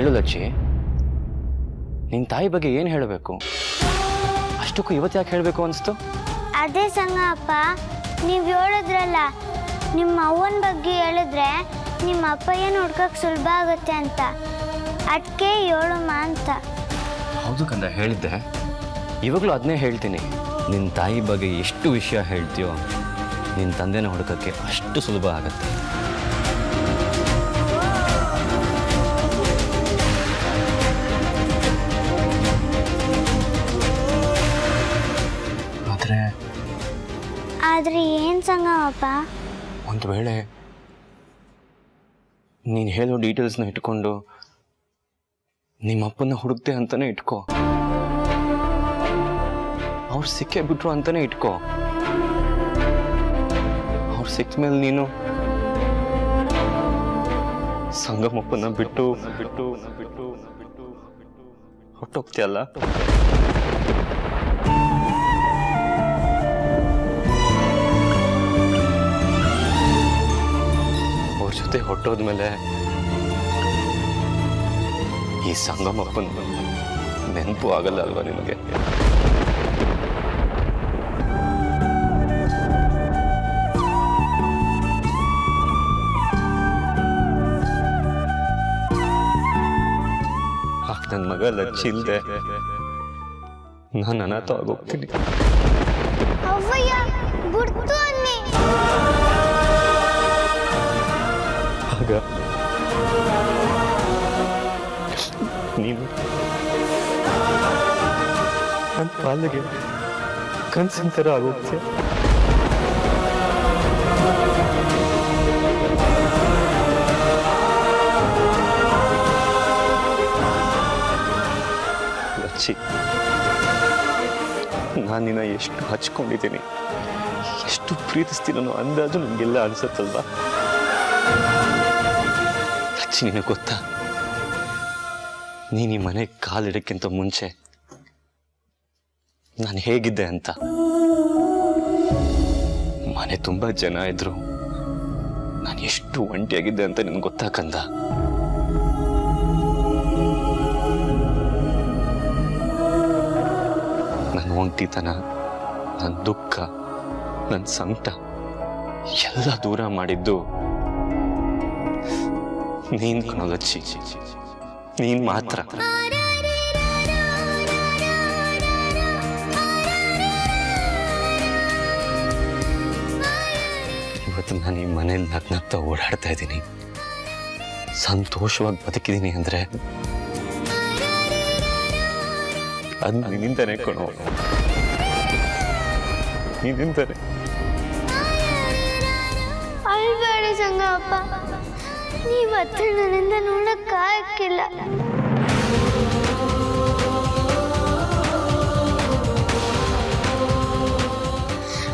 ಹೇಳು ಲಚ್ಚಿ, ನಿನ್ನ ತಾಯಿ ಬಗ್ಗೆ ಏನು ಹೇಳಬೇಕು? ಅಷ್ಟಕ್ಕೂ ಇವತ್ತು ಯಾಕೆ ಹೇಳಬೇಕು ಅನಿಸ್ತು? ಅದೇ ಸಂಗಪ್ಪ, ನೀವು ಹೇಳಿದ್ರಲ್ಲ, ನಿಮ್ಮ ಅವ್ವನ ಬಗ್ಗೆ ಹೇಳಿದ್ರೆ ನಿಮ್ಮ ಅಪ್ಪಯ್ಯನ ಹುಡ್ಕಕ್ಕೆ ಸುಲಭ ಆಗುತ್ತೆ ಅಂತ, ಅದಕ್ಕೆ ಹೇಳಮ್ಮ ಅಂತ. ಹೌದು ಕಂದ, ಹೇಳಿದ್ದೆ. ಇವಾಗಲೂ ಅದನ್ನೇ ಹೇಳ್ತೀನಿ. ನಿನ್ನ ತಾಯಿ ಬಗ್ಗೆ ಎಷ್ಟು ವಿಷಯ ಹೇಳ್ತೀಯೋ ನಿನ್ನ ತಂದೆನ ಹುಡುಕಕ್ಕೆ ಅಷ್ಟು ಸುಲಭ ಆಗತ್ತೆ. ಆದ್ರೆ ಏನು ಸಂಗಮಪ್ಪ? ಒಂದು ವೇಳೆ ನೀನು ಹೇಳೋ ಡೀಟೇಲ್ಸ್ನ ಇಟ್ಕೊಂಡು ನಿಮ್ಮಪ್ಪನ ಹುಡುಕ್ತೆ ಅಂತಾನೆ ಇಟ್ಕೋ, ಅವ್ರು ಸಿಕ್ಕೇ ಬಿಟ್ರು ಅಂತಾನೆ ಇಟ್ಕೋ. ಅವ್ರು ಸಿಕ್ಕ ಮೇಲೆ ನೀನು ಸಂಗಮಪ್ಪನ ಬಿಟ್ಟು ಹೊಟ್ಟೋಗ್ತೀಯಲ್ಲ. ಅವ್ರ ಜೊತೆ ಹೊಟ್ಟೋದ್ಮೇಲೆ ಈ ಸಂಗಮಪ್ಪನ ನೆನಪು ಆಗಲ್ಲ ಅಲ್ವಾ ನಿನಗೆ? ನನ್ನ ಮಗ ಲಚ್ಚಿ ಇಲ್ದೆ ನಾನು ಅನಾಥ ಆಗೋಗ್ತೀನಿ. ಅವ್ವಯ್ಯ ಗುರ್ತು ಅನ್ನಿ. ಆಗ ನೀನು ನನ್ನ ಪಾಲಿಗೆ ಕನ್ಸಿನ ಥರ ಆಗೋಗ್ತೀಯ. ಲಚ್ಚಿ, ನಾನು ನಿನ್ನ ಎಷ್ಟು ಹಚ್ಕೊಂಡಿದ್ದೀನಿ, ಎಷ್ಟು ಪ್ರೀತಿಸ್ತೀನೋ ಅಂದಾಜು ನಿಮಗೆಲ್ಲ ಅನ್ಸತ್ತಲ್ವಾ? ಲಚ್ಚಿ, ನಿನಗೆ ಗೊತ್ತಾ, ನೀನು ಈ ಮನೆಗೆ ಕಾಲಿಡಕ್ಕಿಂತ ಮುಂಚೆ ನಾನು ಹೇಗಿದ್ದೆ ಅಂತ? ಮನೆ ತುಂಬ ಜನ ಇದ್ರು, ನಾನು ಎಷ್ಟು ಒಂಟಿಯಾಗಿದ್ದೆ ಅಂತ ನಿನ್ಗೆ ಗೊತ್ತಾ ಕಂದ? ನನ್ನ ಒಂಟಿತನ, ನನ್ನ ದುಃಖ, ನನ್ನ ಸಂಕಟ ಎಲ್ಲ ದೂರ ಮಾಡಿದ್ದು ನೀನ್ ಕಣೋ ಲಚ್ಚಿ, ನೀನ್ ಮಾತ್ರ. ಇವತ್ತು ನಾನು ಈ ಮನೇಲಿ ನಗ್ನಗ್ತಾ ಓಡಾಡ್ತಾ ಇದ್ದೀನಿ, ಸಂತೋಷವಾಗಿ ಬದುಕಿದ್ದೀನಿ ಅಂದ್ರೆ ಅದು ನಿನ್ನಿಂದನೇ ಕಣೋ, ನಿನ್ನಿಂದನೇ. ಅಳ್ಬೇಡ ಸಂಗಪ್ಪ, ನೀವತ್ತು ನನ್ನಿಂದ ನೋಡಕ್ಕಾಗಿಲ್ಲ.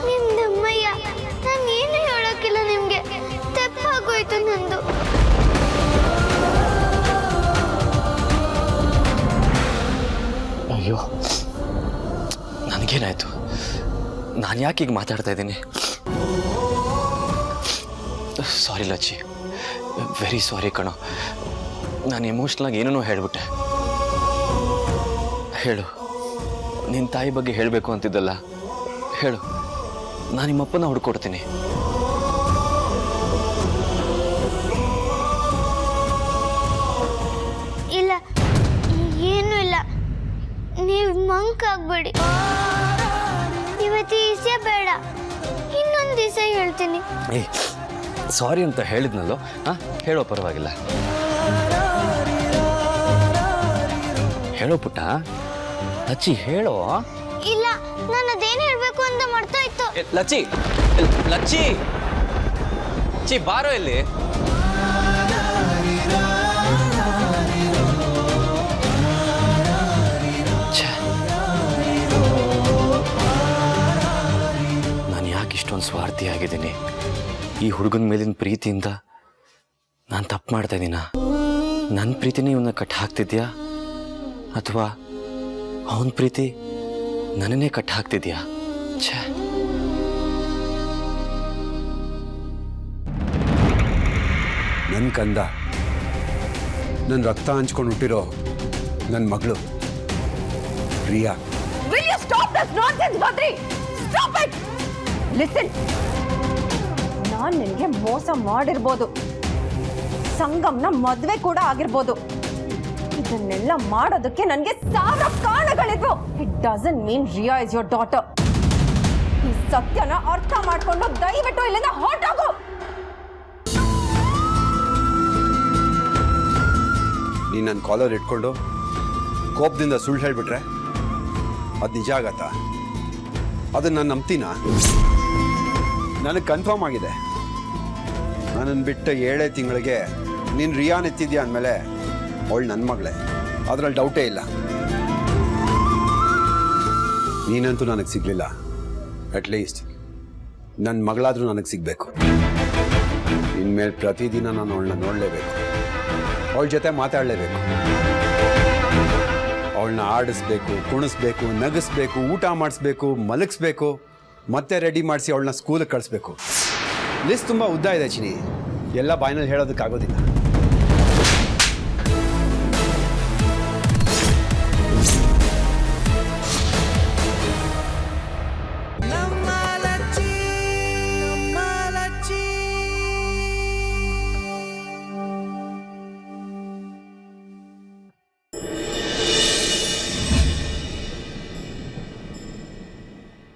ನಿಮ್ದಮ್ಮಯ್ಯ, ನಾನು ಏನು ಹೇಳಕ್ಕಿಲ್ಲ ನಿಮ್ಗೆ, ತಪ್ಪಾಗೋಯ್ತು ನಂದು. ಅಯ್ಯೋ, ನನಗೇನಾಯ್ತು? ನಾನು ಯಾಕೆ ಈಗ ಮಾತಾಡ್ತಾ ಇದ್ದೀನಿ? ಸಾರಿ ಲಚ್ಚಿ, ವೆರಿ ಸಾರಿ ಕಣೋ. ನಾನು ಎಮೋಷ್ನಲಾಗಿ ಏನೇನೋ ಹೇಳ್ಬಿಟ್ಟೆ. ಹೇಳು, ನಿನ್ನ ತಾಯಿ ಬಗ್ಗೆ ಹೇಳಬೇಕು ಅಂತಿದ್ದಲ್ಲ, ಹೇಳು, ನಾನು ನಿಮ್ಮಪ್ಪನ ಹುಡ್ಕೊಡ್ತೀನಿ. ಇಲ್ಲ, ಏನೂ ಇಲ್ಲ, ನೀವು ಮಂಕಾಗ್ಬೇಡಿ. ಇವತ್ತು ಈ ವಿಷಯ ಬೇಡ, ಇನ್ನೊಂದು ದಿವಸ ಹೇಳ್ತೀನಿ. ಏಯ್, ಸಾರಿ ಅಂತ ಹೇಳಿದ್ನಲ್ಲೋ, ಹೇಳೋ, ಪರವಾಗಿಲ್ಲ. ಹೇಳೋ ಪುಟ್ಟ, ಲಚ್ಚಿ ಹೇಳೋ. ಇಲ್ಲ, ನಾನು ಅದೇನು ಹೇಳ್ಬೇಕು ಅಂತ ಮಾಡ್ತಾ ಇತ್ತು. ಲಚ್ಚಿ, ಲಚ್ಚಿ, ಲಚ್ಚಿ ಬಾರೋ ಇಲ್ಲಿ. ನಾನು ಯಾಕೆ ಇಷ್ಟೊಂದು ಸ್ವಾರ್ಥಿಯಾಗಿದ್ದೀನಿ? ಈ ಹುಡುಗನ ಮೇಲಿನ ಪ್ರೀತಿಯಿಂದ ನಾನು ತಪ್ಪು ಮಾಡ್ತಾ ಇದ್ದೀನ? ನನ್ನ ಪ್ರೀತಿನೇ ಇವನ್ನ ಕಟ್ ಹಾಕ್ತಿದ್ಯಾ, ಅಥವಾ ಅವನ ಪ್ರೀತಿ ನನ್ನನ್ನೇ ಕಟ್ ಹಾಕ್ತಿದ್ಯಾ? ಛೇ, ನನ್ನ ಕಂದ, ನನ್ನ ರಕ್ತ ಹಂಚ್ಕೊಂಡು ಹುಟ್ಟಿರೋ ನನ್ನ ಮಗಳು Priya. Will you stop this nonsense, Badri? Stop it! Listen. ನಾನು ನಿನಗೆ ಮೋಸ ಮಾಡಿರ್ಬೋದು, ಸಂಗಮ್ನ ಮದುವೆ ಕೂಡ ಆಗಿರ್ಬೋದು. ಇದನ್ನೆಲ್ಲ ಮಾಡೋದಕ್ಕೆ ನನಗೆ ಸಾವಿರ ಕಾರಣಗಳಿದ್ವು. It doesn't mean Riya is your daughter. ಈ ಸತ್ಯನ ಅರ್ಥ ಮಾಡ್ಕೊಂಡು ದಯವಿಟ್ಟು ಇಲ್ಲಿಂದ ಹೊರಟೋಗು. ನೀನು ನನ್ನ ಕಾಲರ್ ಇಟ್ಕೊಂಡು ಕೋಪದಿಂದ ಸುಳ್ಳು ಹೇಳಿಬಿಟ್ರೆ ಅದು ನಿಜ ಆಗತ್ತಾ? ಅದನ್ನು ನಾನು ನಂಬ್ತೀನ? ನನಗೆ ಕನ್ಫರ್ಮ್ ಆಗಿದೆ. ನನ್ನನ್ನು ಬಿಟ್ಟು 7 ತಿಂಗಳಿಗೆ ನೀನು ರಿಯಾನ್ ಎತ್ತಿದ್ಯಾ ಅಂದಮೇಲೆ ಅವಳು ನನ್ನ ಮಗಳೇ, ಅದರಲ್ಲಿ ಡೌಟೇ ಇಲ್ಲ. ನೀನಂತೂ ನನಗೆ ಸಿಗಲಿಲ್ಲ, ಅಟ್ಲೀಸ್ಟ್ ನನ್ನ ಮಗಳಾದರೂ ನನಗೆ ಸಿಗಬೇಕು. ಇನ್ಮೇಲೆ ಪ್ರತಿದಿನ ನಾನು ಅವಳನ್ನ ನೋಡಲೇಬೇಕು, ಅವಳ ಜೊತೆ ಮಾತಾಡಲೇಬೇಕು, ಅವಳನ್ನ ಆಡಿಸ್ಬೇಕು, ಕುಣಿಸ್ಬೇಕು, ನಗಿಸ್ಬೇಕು, ಊಟ ಮಾಡಿಸ್ಬೇಕು, ಮಲಗಿಸ್ಬೇಕು, ಮತ್ತೆ ರೆಡಿ ಮಾಡಿಸಿ ಅವಳನ್ನ ಸ್ಕೂಲಿಗೆ ಕಳಿಸ್ಬೇಕು. ಲಿಸ್ಟ್ ತುಂಬ ಉದ್ದ ಇದೆ ಚಿನಿ, ಎಲ್ಲ ಬಾಯಿನಲ್ಲಿ ಹೇಳೋದಕ್ಕಾಗೋದಿಲ್ಲ.